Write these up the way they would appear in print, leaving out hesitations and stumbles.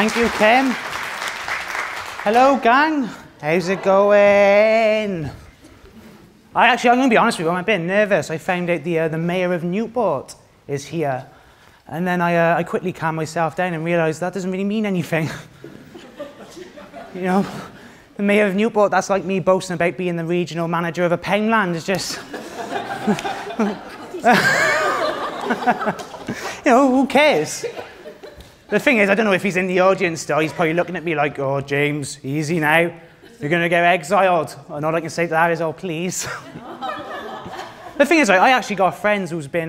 Thank you, Kim. Hello, gang. How's it going? I'm going to be honest with you, I'm a bit nervous. I found out the mayor of Newport is here. And then I quickly calmed myself down and realised that doesn't really mean anything. You know, the mayor of Newport, that's like me boasting about being the regional manager of a Poundland. It's just... you know, who cares? The thing is, I don't know if he's in the audience still. He's probably looking at me like, oh, James, easy now. You're going to get exiled. And all I can say to that is, oh, please. The thing is, I actually got friends who's been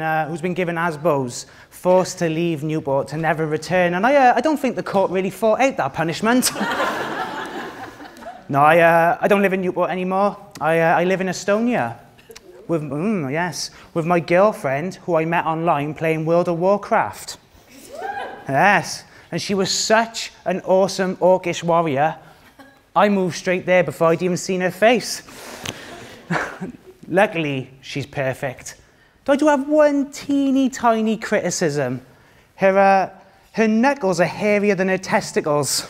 given ASBOs, forced to leave Newport to never return. And I don't think the court really fought out that punishment. No, I don't live in Newport anymore. I live in Estonia. With my girlfriend, who I met online playing World of Warcraft. Yes, and she was such an awesome orcish warrior, I moved straight there before I'd even seen her face. Luckily, she's perfect. Though I do have one teeny tiny criticism. Her knuckles are hairier than her testicles.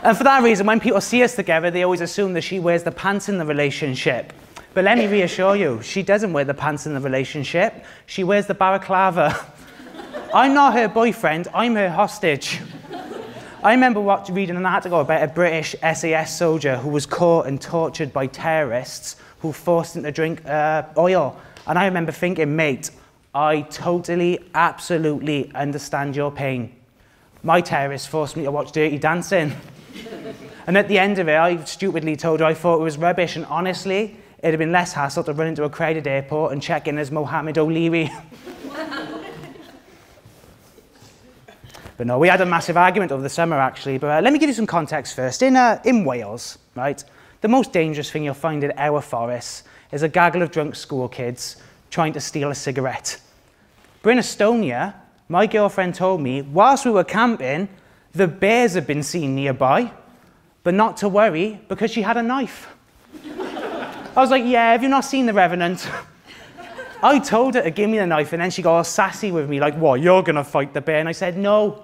And for that reason, when people see us together, they always assume that she wears the pants in the relationship. But let me reassure you, she doesn't wear the pants in the relationship. She wears the balaclava. I'm not her boyfriend, I'm her hostage. I remember reading an article about a British SAS soldier who was caught and tortured by terrorists who forced him to drink oil. And I remember thinking, mate, I totally, absolutely understand your pain. My terrorists forced me to watch Dirty Dancing. And at the end of it, I stupidly told her I thought it was rubbish, and honestly, it'd have been less hassle to run into a crowded airport and check in as Mohammed O'Leary. But no, we had a massive argument over the summer, actually. But let me give you some context first. In Wales, right, the most dangerous thing you'll find in our forests is a gaggle of drunk school kids trying to steal a cigarette. But in Estonia, my girlfriend told me, whilst we were camping, the bears had been seen nearby, but not to worry, because she had a knife. I was like, yeah, have you not seen The Revenant? I told her to give me the knife, and then she got all sassy with me, like, what, you're going to fight the bear? And I said, no.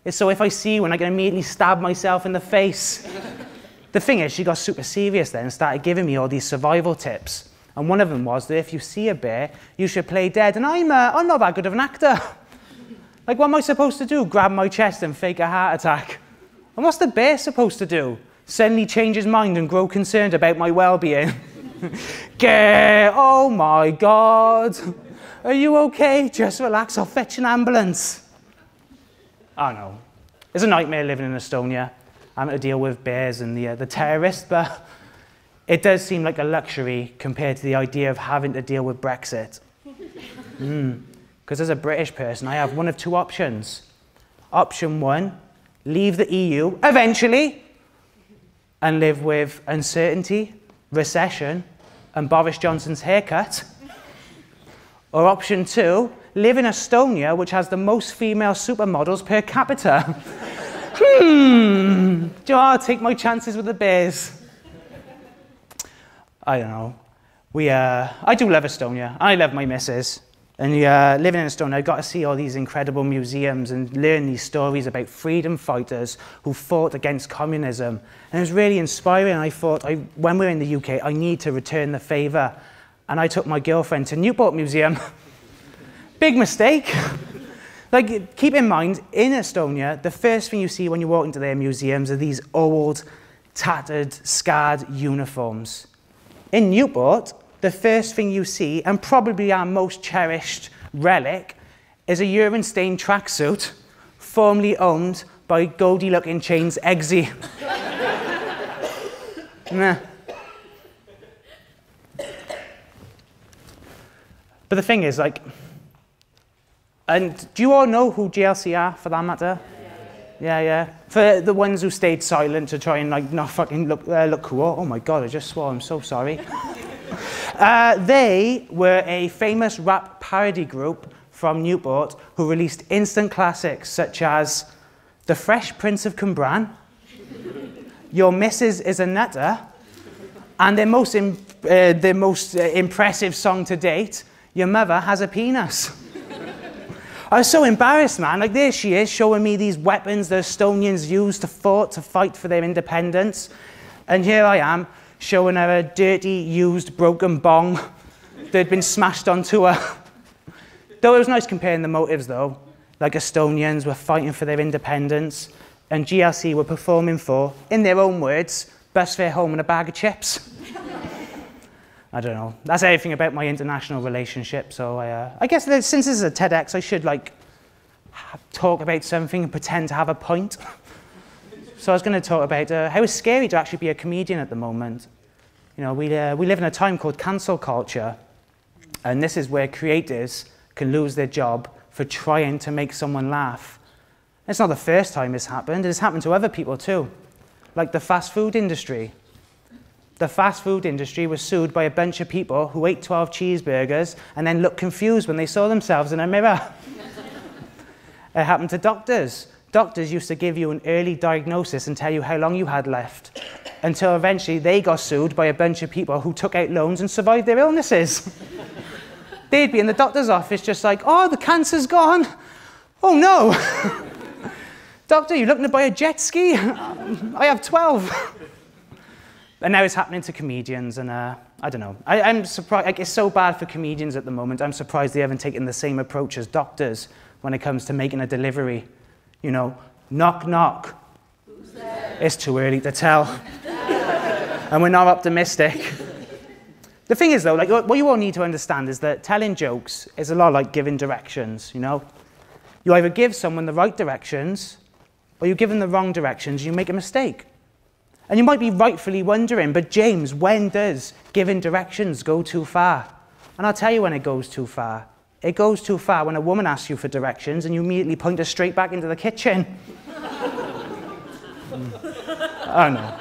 It's so if I see one, I can immediately stab myself in the face. The thing is, she got super serious then and started giving me all these survival tips. And one of them was that if you see a bear, you should play dead. And I'm not that good of an actor. Like, what am I supposed to do? Grab my chest and fake a heart attack? And what's the bear supposed to do? Suddenly change his mind and grow concerned about my well-being? Gay, oh my God. Are you okay? Just relax, I'll fetch an ambulance. Oh no. It's a nightmare living in Estonia. I'm to deal with bears and the terrorists, but it does seem like a luxury compared to the idea of having to deal with Brexit. Because as a British person, I have one of two options. Option one, leave the EU, eventually, and live with uncertainty, recession, and Boris Johnson's haircut. Or option two, live in Estonia, which has the most female supermodels per capita. Do you know, I'll take my chances with the bears. I don't know. I do love Estonia. I love my missus. And living in Estonia, I got to see all these incredible museums and learn these stories about freedom fighters who fought against communism. And it was really inspiring. And I thought, when we're in the UK, I need to return the favour. And I took my girlfriend to Newport Museum. Big mistake. Like, keep in mind, in Estonia, the first thing you see when you walk into their museums are these old, tattered, scarred uniforms. In Newport, the first thing you see, and probably our most cherished relic, is a urine-stained tracksuit formerly owned by Goldie-looking Chains Eggsy. Nah. But the thing is, like, and do you all know who GLC are, for that matter? Yeah. For the ones who stayed silent to try and, like, not fucking look cool. Oh my God, I just swore, I'm so sorry. They were a famous rap parody group from Newport who released instant classics such as The Fresh Prince of Cambran, Your Missus is a Nutter, and their most impressive song to date, Your Mother Has a Penis. I was so embarrassed, man. Like, there she is, showing me these weapons the Estonians used to fight for their independence. And here I am, showing her a dirty, used, broken bong that had been smashed onto her. Though it was nice comparing the motives, though. Like, Estonians were fighting for their independence, and GLC were performing for, in their own words, bus fare home and a bag of chips. I don't know. That's everything about my international relationship. So I guess that since this is a TEDx, I should like talk about something and pretend to have a point. So I was going to talk about how it's scary to actually be a comedian at the moment. You know, we live in a time called cancel culture, and this is where creators can lose their job for trying to make someone laugh. It's not the first time it's happened. It's happened to other people too, like the fast food industry. The fast food industry was sued by a bunch of people who ate 12 cheeseburgers and then looked confused when they saw themselves in a mirror. It happened to doctors. Doctors used to give you an early diagnosis and tell you how long you had left, until eventually they got sued by a bunch of people who took out loans and survived their illnesses. They'd be in the doctor's office just like, oh, the cancer's gone. Oh no. Doctor, you looking to buy a jet ski? I have 12. And now it's happening to comedians, and I don't know. I'm surprised. Like, it's so bad for comedians at the moment. I'm surprised they haven't taken the same approach as doctors when it comes to making a delivery. You know, knock, knock. Who's there? It's too early to tell. And we're not optimistic. The thing is, though, like, what you all need to understand is that telling jokes is a lot like giving directions, you know? You either give someone the right directions, or you give them the wrong directions, you make a mistake. And you might be rightfully wondering, but James, when does giving directions go too far? And I'll tell you when it goes too far. It goes too far when a woman asks you for directions and you immediately point her straight back into the kitchen. Oh no.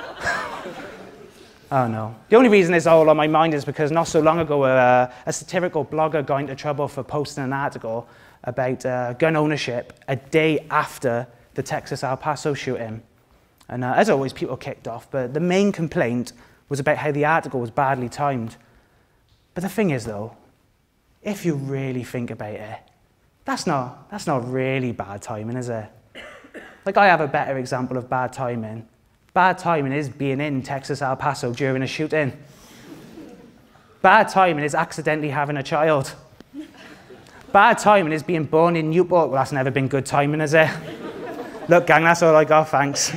Oh no. The only reason it's all on my mind is because not so long ago a satirical blogger got into trouble for posting an article about gun ownership a day after the Texas El Paso shooting. And as always, people kicked off, but the main complaint was about how the article was badly timed. But the thing is, though, if you really think about it, that's not really bad timing, is it? Like, I have a better example of bad timing. Bad timing is being in Texas El Paso during a shooting. Bad timing is accidentally having a child. Bad timing is being born in Newport. Well, that's never been good timing, is it? Look, gang, that's all I got, thanks.